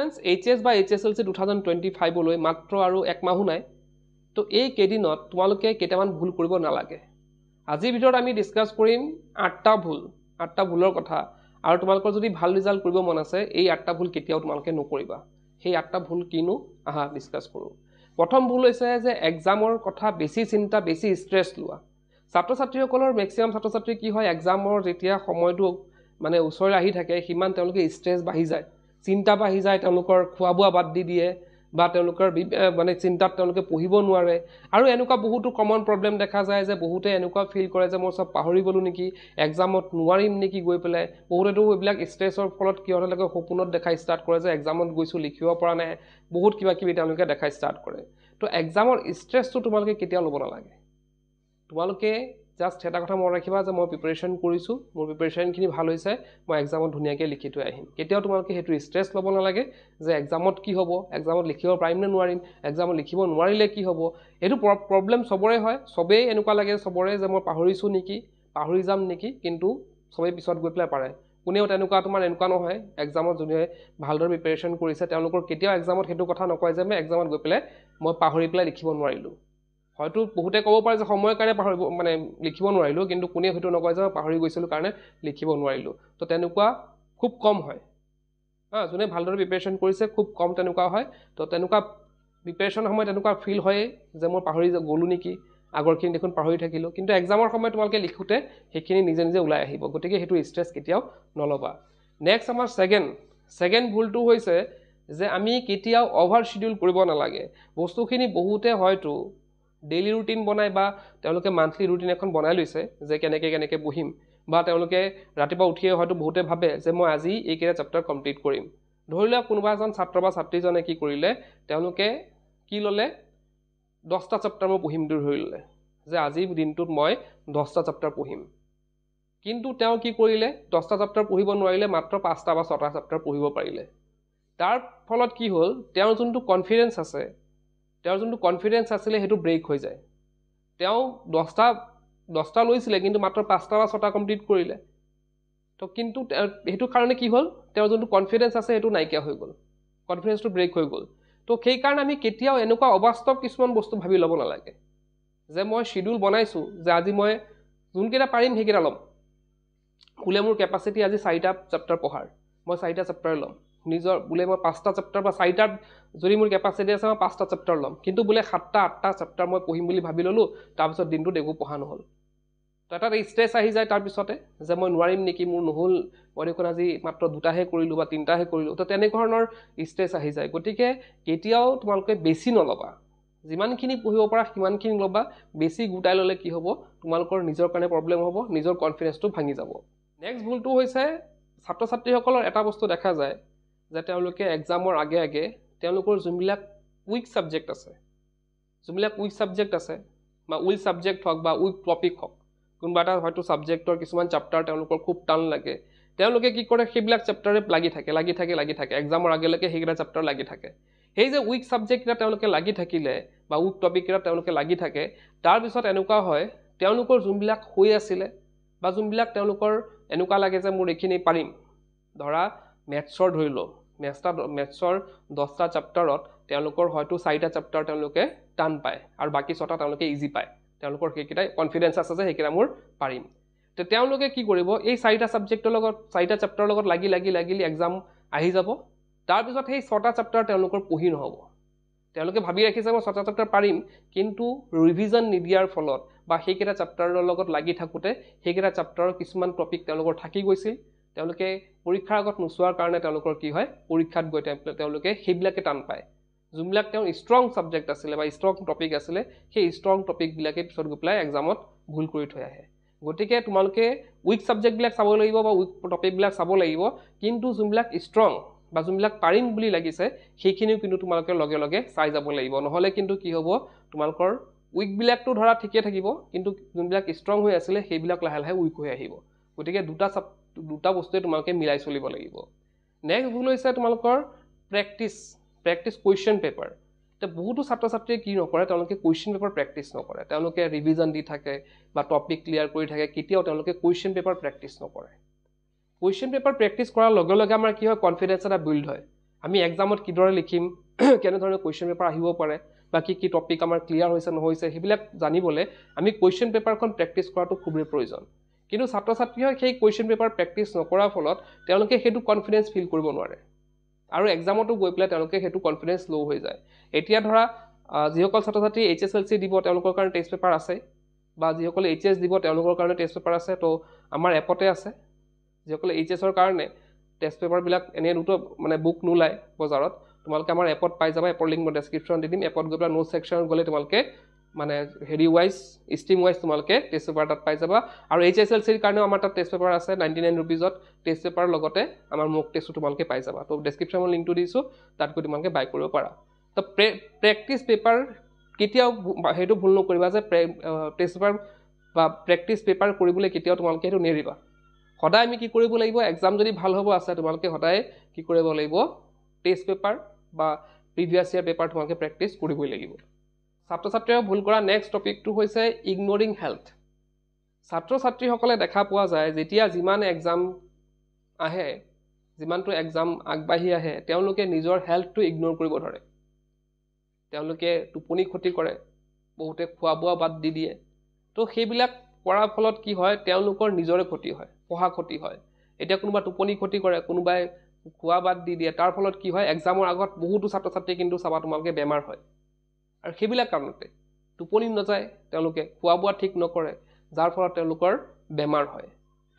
Students, HS বা HSLC 2025 লৈ মাত্ৰ আৰু এক মাহো নাই তো এই কেদিনত তোমালোকে কেইটামান ভুল কৰিব নালাগে আজিৰ ভিডিঅ'ত আমি ডিসকাস কৰিম 8টা ভুলৰ কথা আৰু তোমালোকৰ যদি ভাল ৰিজাল্ট কৰিব মন আছে এই 8টা ভুল কেতিয়াও তোমালোকে নকৰিবা সেই 8টা ভুল কিনো আহা ডিসকাস কৰো প্ৰথম ভুল হৈছে যে এক্সামৰ কথা বেছি চিন্তা বেছি স্ট্ৰেছ লোৱা ছাত্ৰ ছাত্ৰীসকলৰ ম্যাক্সিমাম ছাত্ৰ ছাত্ৰী কি হয় এক্সামৰ যেতিয়া সময়টো মানে ওচৰ আহি থাকে হিমান তেওঁলোকে স্ট্ৰেছ বাঢ়ি যায় চিন্তা বাঢ়ি যায় তেওঁলোকৰ খোৱাবোৱা বাদ দি দিয়ে বা তেওঁলোকৰ মানে চিন্তাত তেওঁলোকে পঢ়িব নোৱাৰে আৰু এনেকুৱা বহুতো কমন প্ৰবলেম দেখা যায় যে বহুতে এনেকুৱা ফিল কৰে যে মই সব পাহৰি গলো নেকি এক্সামত নোৱাৰিম নেকি গৈ পেলাই বহুতেটো এইবিলাক স্ট্ৰেছৰ ফলত কি হয় তেওঁলোকে সপোনত দেখাই ষ্টাৰ্ট কৰে যে এক্সামত গৈছো লিখিব পৰা নাই বহুত কিবা কিবি তেওঁলোকে দেখাই ষ্টাৰ্ট কৰে তো এক্সামৰ স্ট্ৰেছটো তোমালোকে কেতিয়া ল'ব নালাগে তোমালোকে জাস্ট এটা কথা মনত ৰাখিবা যে মই প্ৰিপাৰেচন কৰিছো মোৰ প্ৰিপাৰেচনখিনি ভাল হৈছে মই এক্সামত ধুনিয়াকৈ লিখি থৈ আহিম কেতিয়াও তোমালোকে হেতু স্ট্ৰেছ ল'ব নালাগে যে এক্সামত কি হ'ব এক্সামত লিখিব পাৰিম নে নোৱাৰিম এক্সামত লিখিব নোৱাৰিলে কি হ'ব এটো প্ৰবলেম সবৰে হয় সবেই এনেকুৱা লাগে সবৰে যে মই পাহৰিছো নেকি পাহৰি যাম নেকি কিন্তু সবেই পিছত গৈ পেলাই পাৰে কোনেও তেনেকুৱা তোমাৰ এনেকুৱা নহয় এক্সামত যোনে ভালদৰে প্ৰিপাৰেচন কৰিছে তেওঁলোকৰ কেতিয়াও এক্সামত হেতু কথা নকয় যে মই এক্সামত গৈ পেলাই মই পাহৰি পেলাই লিখিব নোৱাৰিলো হয়তো বহুতে ক'ব পাৰে যে সময়ৰ কাৰণে পাহৰি মানে লিখিব নোৱাৰিলো কিন্তু কোনে হেতু নকয় যে পাহৰি গৈছিল কাৰণে লিখিব নোৱাৰিলো তো তেনেকুৱা খুব কম হয় যোনে ভালদৰে প্ৰিপাৰেচন কৰিছে খুব কম তেনেকুৱা হয় তো তেনেকুৱা প্ৰিপাৰেচন সময়ত তেনেকুৱা ফিল হয় যে মই পাহৰি গলো নেকি আগৰখিনি দেখোন পাহৰি থাকিলো কিন্তু এক্সামৰ সময়ত তোমালোকে লিখোতে সেইখিনি নিজে নিজে ওলাই আহিব গতিকে হেতু স্ট্ৰেছ কেতিয়াও নলবা নেক্সট আমাৰ সেকেন্ড ভুলটো হৈছে যে আমি কেতিয়াও ওভাৰ শিডিউল কৰিব নালাগে বস্তুখিনি বহুতে হয়তো ডেইলি ৰুটিন বনাই বা তেওঁলোকে মান্থলি ৰুটিন এখন বনাই লৈছে যে কেনেকে বহিম বা তেওঁলোকে ৰাতিপুৱা উঠিয়ে হয়তো বহুতে ভাবে যে মই আজি এইকেইটা চেপ্টাৰ কমপ্লিট কৰিম ধৰিলে কোনোবা এজন ছাত্ৰ বা ছাত্ৰীজনে কি কৰিলে তেওঁলোকে কি ললে 10টা চেপ্টাৰ মই পঢ়িম ধৰিলে যে আজি দিনটোত মই 10টা চেপ্টাৰ পঢ়িম কিন্তু তেওঁ কি কৰিলে 10টা চেপ্টাৰ পঢ়িব নোৱাৰিলে মাত্ৰ 5টা বা 6টা চেপ্টাৰ পঢ়িব পাৰিলে তাৰ ফলত কি হ'ল তেওঁৰ যোনটো কনফিডেন্স আছে তেওঁৰ যোনটো কনফিডেন্স আছিল হেতু ব্ৰেক হৈ যায় তেওঁ 10টা লৈছিলে কিন্তু মাত্ৰ 5টা বা 6টা কমপ্লিট কৰিলে তো কিন্তু হেতু কাৰণে কি হ'ল তেওঁৰ যোনটো কনফিডেন্স আছে হেতু নাইকিয়া হৈ গ'ল কনফিডেন্সটো ব্ৰেক হৈ গ'ল তো সেই কাৰণে আমি কেতিয়াও এনেকুৱা অবাস্তৱ কিছুমান বস্তু ভাবি ল'ব নালাগে যে মই শিডিউল বনাইছো যে আজি মই যোনকেইটা পাৰিম সেইকেইটা ল'ম বোলে মোৰ কেপাসিটি আজি 4টা চেপ্টাৰ পঢ়াৰ মই 4টা চেপ্টাৰ ল'ম নিজৰ বোলে মই 5টা চেপ্টাৰ বা 4টা যদি মোৰ কেপাসিটি আছে মই 5টা চেপ্টাৰ ল'ম কিন্তু বোলে 7টা 8টা চেপ্টাৰ মই পঢ়িম বুলি ভাবি ললো তাৰ পিছত দিনটোত একো পঢ়া নহল তো এটা ষ্ট্ৰেছ আহি যায় তাৰ পিছতে যে মই নোৱাৰিম নেকি মোৰ নহল মই দেখোন আজি মাত্ৰ 2টাহে কৰিলো বা 3টাহে কৰিলো তো তেনে ধৰণৰ ষ্ট্ৰেছ আহি যায় গতিকে কেতিয়াও তোমালোকে বেছি নলবা যিমানখিনি পঢ়িব পৰা সিমানখিনি লবা বেছি গুটাই ললে কি হ'ব তোমালোকৰ নিজৰ কাৰণে প্ৰবলেম হ'ব নিজৰ কনফিডেন্সটো ভাঙি যাব নেক্সট ভুলটো হৈছে ছাত্ৰ ছাত্ৰীসকলৰ এটা বস্তু দেখা যায় যে তেওঁলোকে এক্সামৰ আগে তেওঁলোকৰ যোনবিলাক উইক সাবজেক্ট আছে বা উইক সাবজেক্ট হওক বা উইক টপিক হওক কোনবা এটা হয়তো সাবজেক্টৰ কিছুমান চেপ্টাৰ তেওঁলোকৰ খুব টান লাগে তেওঁলোকে কি কৰে সেইবিলাক চেপ্টাৰে লাগি থাকে এক্সামৰ আগলৈকে সেইকেইটা চেপ্টাৰ লাগি থাকে সেই যে উইক সাবজেক্ট এটা তেওঁলোকে লাগি থাকিলে বা উইক টপিক এটা তেওঁলোকে লাগি থাকে তাৰ পিছত এনেকুৱা হয় তেওঁলোকৰ যোনবিলাক হৈ আছিল বা যোনবিলাক তেওঁলোকৰ এনেকুৱা লাগে যে মোৰ এইখিনি পাৰিম ধৰা মেথছৰ ধৰিলো মেথছৰ 10টা চেপ্টাৰত তেওঁলোকৰ হয়তো 4টা চেপ্টাৰ তেওঁলোকে টান পায় আৰু বাকি 6টা তেওঁলোকে ইজি পায় তেওঁলোকৰ সেইকেইটা কনফিডেন্স আছে যে সেইকেইটা মোৰ পাৰিম তে তেওঁলোকে কি কৰিব এই 4টা সাবজেক্টৰ লগত 4টা চেপ্টাৰৰ লগত লাগি এক্সাম আহি যাব তাৰ পিছত সেই 6টা চেপ্টাৰ তেওঁলোকৰ পঢ়ি নহব তেওঁলোকে ভাবি ৰাখিছে মই 6টা চেপ্টাৰ পাৰিম কিন্তু ৰিভিজন নিদিয়াৰ ফলত বা সেইকেইটা চেপ্টাৰৰ লগত লাগি থাকোতে সেইকেইটা চেপ্টাৰৰ কিছুমান টপিক তেওঁলোকৰ থাকি গৈছিল তেওঁলোকে পৰীক্ষাৰ আগত নোচোৱাৰ কাৰণে তেওঁলোকৰ কি হয় পৰীক্ষাত গৈ তেওঁলোকে সেইবিলাকে টান পায় যোনবিলাক তেওঁ ষ্ট্ৰং সাবজেক্ট আছিল বা ষ্ট্ৰং টপিক আছিল সেই ষ্ট্ৰং টপিক বিলাকে পিছত গৈ পেলাই এক্সামত ভুল কৰি থৈ আহে গতিকে তোমালোকে উইক সাবজেক্ট বিলাক চাব লাগিব বা উইক টপিক বিলাক চাব লাগিব কিন্তু যোনবিলাক ষ্ট্ৰং বা যোনবিলাক পাৰিম বুলি লাগিছে সেইখিনিও কিন্তু তোমালোকে লগে চাই যাব লাগিব নহলে কিন্তু কি হ'ব তোমালোকৰ উইক বিলাকটো ধৰা ঠিকে থাকিব কিন্তু যোনবিলাক ষ্ট্ৰং হৈ আছিল সেইবিলাক লাহে উইক হৈ আহিব গতিকে দুটা বস্তুৱে তোমালোকে মিলাই চলিব লাগিব নেক্সট ভুল হৈছে তোমালোকৰ প্ৰেক্টিস কোৱেশ্চন পেপাৰ তে বহুতো ছাত্ৰ ছাত্ৰীয়ে কি নকৰে তেওঁলোকে কোৱেশ্চন পেপাৰ প্ৰেক্টিস নকৰে তেওঁলোকে ৰিভিজন দি থাকে বা টপিক ক্লিয়াৰ কৰি থাকে কেতিয়াও তেওঁলোকে কোৱেশ্চন পেপাৰ প্ৰেক্টিস নকৰে কোৱেশ্চন পেপাৰ প্ৰেক্টিস কৰাৰ লগে আমাৰ কি হয় কনফিডেন্স এটা বিল্ড হয় আমি এক্সামত কিদৰে লিখিম কেনেধৰণৰ কুৱেশ্যন পেপাৰ আহিব পাৰে বা কি টপিক আমাৰ ক্লিয়াৰ হৈছে নহৈছে সেইবিলাক জানিবলৈ আমি কুৱেশ্যন পেপাৰখন প্ৰেক্টিছ কৰাটো খুবেই প্ৰয়োজন কিন্তু ছাত্ৰ ছাত্ৰীয়ে সেই কুৱেশ্যন পেপাৰ প্ৰেক্টিছ নকৰাৰ ফলত তেওঁলোকে সেইটো কনফিডেন্স ফিল কৰিব নোৱাৰে আৰু এক্সামতো গৈ পেলাই তেওঁলোকে সেইটো কনফিডেন্স ল' হৈ যায় এতিয়া ধৰা যিসকল ছাত্ৰ ছাত্ৰী HSLC দিব তেওঁলোকৰ কাৰণে টেষ্ট পেপাৰ আছে বা যিসকলে HS দিব তেওঁলোকৰ কাৰণে টেষ্ট পেপাৰ আছে তো আমাৰ এপতে আছে যিসকলে HSৰ কাৰণে টেষ্ট পেপাৰবিলাক এনে দুটো মানে বুক নোলায় বজাৰত তোমালোকে আমাৰ এপত পাই যাবা এপৰ লিংক মই ডেছক্ৰিপশ্যন দি দিম এপত গৈ পেলাই নোট ছেকশ্যনত গ'লে তোমালোকে মানে হেৰি ৱাইজ ষ্ট্ৰীম ৱাইজ তোমালোকে টেষ্ট পেপাৰ তাত পাই যাবা আৰু HSLCৰ কাৰণেও আমাৰ তাত টেষ্ট পেপাৰ আছে 99 ৰুপিজত টেষ্ট পেপাৰ লগতে আমাৰ মক টেষ্টটো তোমালোকে পাই যাবা তো ডেছক্ৰিপশ্যনৰ লিংকটো দিছোঁ তাত গৈ তোমালোকে বাই কৰিব পাৰা তো প্ৰেক্টিছ পেপাৰ কেতিয়াও সেইটো ভুল নকৰিবা যে টেষ্ট পেপাৰ বা প্ৰেক্টিছ পেপাৰ কৰিবলৈ কেতিয়াও তোমালোকে সেইটো নেৰিবা সদায় আমি কি কৰিব লাগিব এক্সাম যদি ভাল হ'ব আছে তোমালোকে সদায় কি কৰিব লাগিব টেষ্ট পেপাৰ বা প্ৰিভিয়াছ ইয়াৰ পেপাৰ তোমালোকে প্ৰেক্টিছ কৰিবই লাগিব ছাত্ৰ ছাত্ৰীয়ে ভুল কৰা নেক্সট টপিকটো হৈছে ইগনৰিং হেল্থ ছাত্ৰ ছাত্ৰীসকলে দেখা পোৱা যায় যেতিয়া যিমান এক্সাম আহে যিমানটো এক্সাম আগবাঢ়ি আহে তেওঁলোকে নিজৰ হেল্থটো ইগনৰ কৰিব ধৰে তেওঁলোকে টোপনি ক্ষতি কৰে বহুতে খোৱা বোৱা বাদ দি দিয়ে তো সেইবিলাক কৰাৰ ফলত কি হয় তেওঁলোকৰ নিজৰে ক্ষতি হয় পঢ়া ক্ষতি হয় এতিয়া কোনোবা টোপনি ক্ষতি কৰে কোনোবাই খোৱা বাদ দি দিয়ে তাৰ ফলত কি হয় এক্সামৰ আগত বহুতো ছাত্ৰ ছাত্ৰী কিন্তু চাবা তোমালোকে বেমাৰ হয় আৰু সেইবিলাক কাৰণতে টোপনি নাযায় তেওঁলোকে খোৱা বোৱা ঠিক নকৰে যাৰ ফলত তেওঁলোকৰ বেমাৰ হয়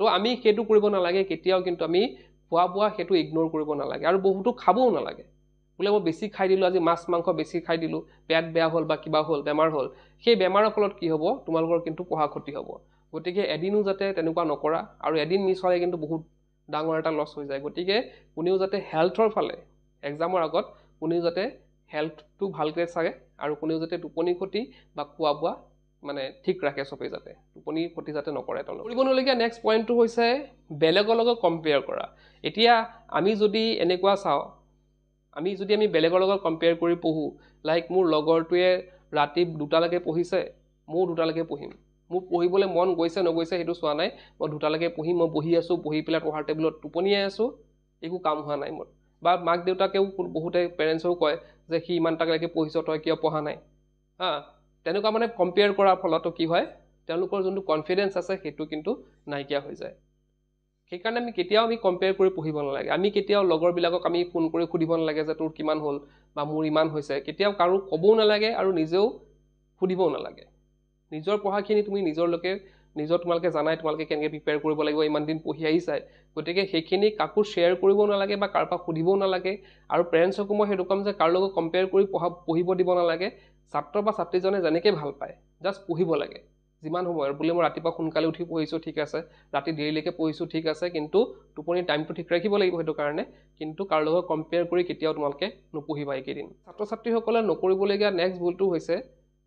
তো আমি সেইটো কৰিব নালাগে কেতিয়াও কিন্তু আমি খোৱা বোৱা সেইটো ইগনৰ কৰিব নালাগে আৰু বহুতো খাবও নালাগে বোলে মই বেছি খাই দিলোঁ আজি মাছ মাংস বেছি খাই দিলোঁ পেট বেয়া হ'ল বা কিবা হ'ল বেমাৰ হ'ল সেই বেমাৰৰ ফলত কি হ'ব তোমালোকৰ কিন্তু পঢ়া ক্ষতি হ'ব গতিকে এদিনো যাতে তেনেকুৱা নকৰা আৰু এদিন মিছ হ'লে কিন্তু বহুত ডাঙৰ এটা লছ হৈ যায় গতিকে কোনেও যাতে হেল্থৰ ফালে এক্সামৰ আগত কোনেও যাতে হেল্থটো ভালকৈ চাগে আৰু কোনেও যাতে টোপনি ক্ষতি বা খোৱা বোৱা মানে ঠিক ৰাখে চবেই যাতে টোপনি ক্ষতি যাতে নকৰে তেওঁলোকে কৰিব নলগীয়া নেক্সট পইণ্টটো হৈছে বেলেগৰ লগত কম্পেয়াৰ কৰা এতিয়া আমি যদি এনেকুৱা চাওঁ আমি বেলেগৰ লগত কম্পেয়াৰ কৰি পঢ়োঁ লাইক মোৰ লগৰটোৱে ৰাতি 2টালৈকে পঢ়িছে ময়ো 2টালৈকে পঢ়িম মোৰ পঢ়িবলৈ মন গৈছে নগৈছে সেইটো চোৱা নাই মই 2টালৈকে পঢ়িম মই বহি আছোঁ বহি পেলাই পঢ়াৰ টেবুলত টোপনিয়াই আছোঁ একো কাম হোৱা নাই মোৰ বা মাক দেউতাকেও বহুতে পেৰেণ্টছেও কয় যে সি ইমানটালৈকে পঢ়িছ তই কিয় পঢ়া নাই তেনেকুৱা মানে কম্পেয়াৰ কৰাৰ ফলতো কি হয় তেওঁলোকৰ যোনটো কনফিডেন্স আছে সেইটো কিন্তু নাইকিয়া হৈ যায় সেইকাৰণে আমি কেতিয়াও কম্পেয়াৰ কৰি পঢ়িব নালাগে আমি কেতিয়াও লগৰবিলাকক আমি ফোন কৰি সুধিব নালাগে যে তোৰ কিমান হ'ল বা মোৰ ইমান হৈছে কেতিয়াও কাৰো ক'বও নালাগে আৰু নিজেও সুধিবও নালাগে নিজৰ পঢ়াখিনি তুমি নিজৰ তোমালোকে জানাই তোমালোকে কেনেকৈ প্ৰিপেয়াৰ কৰিব লাগিব ইমান দিন পঢ়ি আহিছাই গতিকে সেইখিনি কাকো শ্বেয়াৰ কৰিব নালাগে বা কাৰোবাক সুধিবও নালাগে আৰু পেৰেণ্টছকো মই সেইটো ক'ম যে কাৰো লগত কম্পেয়াৰ কৰি পঢ়িব দিব নালাগে ছাত্ৰ বা ছাত্ৰীজনে যেনেকৈ ভাল পায় জাষ্ট পঢ়িব লাগে যিমান সময়ৰ বোলে মই ৰাতিপুৱা সোনকালে উঠি পঢ়িছোঁ ঠিক আছে ৰাতি দেৰিলৈকে পঢ়িছোঁ ঠিক আছে কিন্তু টোপনিৰ টাইমটো ঠিক ৰাখিব লাগিব সেইটো কাৰণে কিন্তু কাৰো লগত কম্পেয়াৰ কৰি কেতিয়াও তোমালোকে নপঢ়িবা এইকেইদিন ছাত্ৰ ছাত্ৰীসকলে নকৰিবলগীয়া নেক্সট ভুলটো হৈছে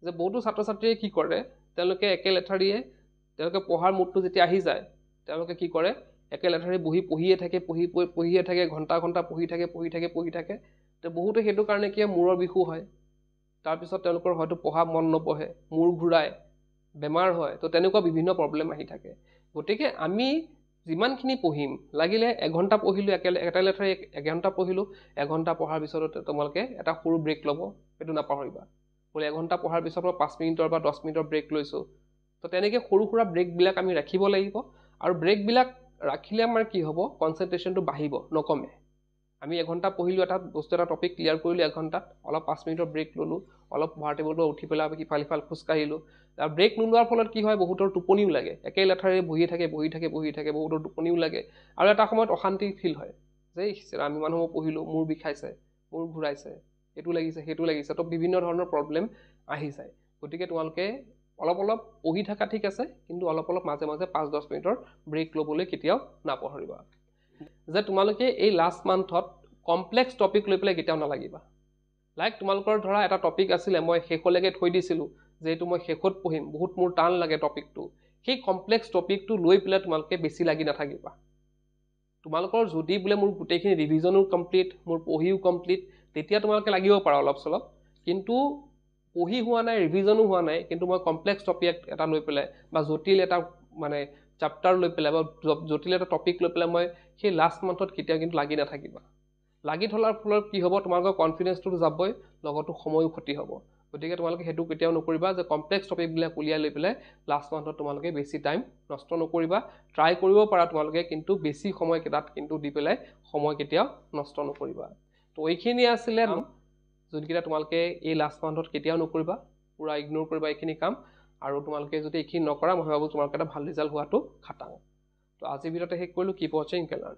যে বহুতো ছাত্ৰ ছাত্ৰীয়ে কি কৰে তেওঁলোকে একে লেঠাৰিয়ে তেওঁলোকে পঢ়াৰ মুডটো যেতিয়া আহি যায় তেওঁলোকে কি কৰে একে লেঠাৰি পঢ়িয়ে থাকে ঘণ্টা পঢ়ি থাকে তো বহুতে সেইটো কাৰণে কি মূৰৰ বিষো হয় তাৰপিছত তেওঁলোকৰ হয়তো পঢ়া মন নপঢ়ে মূৰ ঘূৰাই বেমাৰ হয় তো তেনেকুৱা বিভিন্ন প্ৰব্লেম আহি থাকে গতিকে আমি যিমানখিনি পঢ়িম লাগিলে 1 ঘণ্টা পঢ়িলোঁ এটা লেঠাৰি 1 ঘণ্টা পঢ়িলোঁ 1 ঘণ্টা পঢ়াৰ পিছত তোমালোকে এটা সৰু ব্ৰেক ল'ব সেইটো নাপাহৰিবা বোলে 1 ঘণ্টা পঢ়াৰ পিছত মই 5 মিনিটৰ বা 10 মিনিটৰ ব্ৰেক লৈছোঁ তো তেনেকৈ সৰু সুৰা ব্ৰেকবিলাক আমি ৰাখিব লাগিব আৰু ব্ৰেকবিলাক ৰাখিলে আমাৰ কি হ'ব কনচেন্ট্ৰেশ্যনটো বাঢ়িব নকমে আমি 1 ঘণ্টা পঢ়িলোঁ এটা বস্তু এটা টপিক ক্লিয়াৰ কৰিলোঁ 1 ঘণ্টাত অলপ 5 মিনিটৰ ব্ৰেক ল'লোঁ অলপ পঢ়াৰ টেবুলৰ পৰা উঠি পেলাই ইফাল খোজকাঢ়িলোঁ আৰু ব্ৰেক নোলোৱাৰ ফলত কি হয় বহুতৰ টোপনিও লাগে একে লেঠাৰিৰে বহি থাকে বহুতৰ টোপনিও লাগে আৰু এটা সময়ত অশান্তি ফিল হয় যে আমি মানুহ পঢ়িলোঁ মূৰ বিষাইছে মূৰ ঘূৰাইছে এইটো লাগিছে সেইটো লাগিছে তো বিভিন্ন ধৰণৰ প্ৰব্লেম আহি যায় গতিকে তোমালোকে অলপ পঢ়ি থকা ঠিক আছে কিন্তু অলপ মাজে 5-10 মিনিটৰ ব্ৰেক ল'বলৈ কেতিয়াও নাপাহৰিবা যে তোমালোকে এই লাষ্ট মান্থত কমপ্লেক্স টপিক লৈ পেলাই কেতিয়াও নালাগিবা লাইক তোমালোকৰ ধৰা এটা টপিক আছিলে মই শেষলৈকে থৈ দিছিলোঁ যে এইটো মই শেষত পঢ়িম বহুত মোৰ টান লাগে টপিকটো সেই কমপ্লেক্স টপিকটো লৈ পেলাই তোমালোকে বেছি লাগি নাথাকিবা তোমালোকৰ যদি বোলে মোৰ গোটেইখিনি ৰিভিজনো কমপ্লিট মোৰ পঢ়িও কমপ্লিট তেতিয়া তোমালোকে লাগিব পাৰা অলপ চলপ কিন্তু পঢ়ি হোৱা নাই ৰিভিজনো হোৱা নাই কিন্তু মই কমপ্লেক্স টপিক এটা লৈ পেলাই বা জটিল এটা মানে চেপ্টাৰ লৈ পেলাই বা জটিল এটা টপিক লৈ পেলাই মই সেই লাষ্ট মান্থত কেতিয়াও কিন্তু লাগি নাথাকিবা লাগি থকাৰ ফলত কি হ'ব তোমালোকৰ কনফিডেন্সটো যাবই লগতো সময়ো ক্ষতি হ'ব গতিকে তোমালোকে হেতু কেতিয়াও নকৰিবা যে কমপ্লেক্স টপিকবিলাক উলিয়াই লৈ পেলাই লাষ্ট মান্থত তোমালোকে বেছি টাইম নষ্ট নকৰিবা ট্ৰাই কৰিব পাৰা তোমালোকে কিন্তু বেছি সময় কেটাত কিন্তু দি পেলাই সময় কেতিয়াও নষ্ট নকৰিবা তো এইখিনি আছিল যোনকেইটা তোমালোকে এই লাষ্ট মান্থত কেতিয়াও নকৰিবা পুৰা ইগনোৰ কৰিবা এইখিনি কাম আৰু তোমালোকে যদি এইখিনি নকৰা মই ভাবো তোমালোকে এটা ভাল ৰিজাল্ট হোৱাটো খাটাং তো আজি ভিডিঅ'তে শেষ কৰিলো কিপ ৱাচিং কেন লাৰ্ণ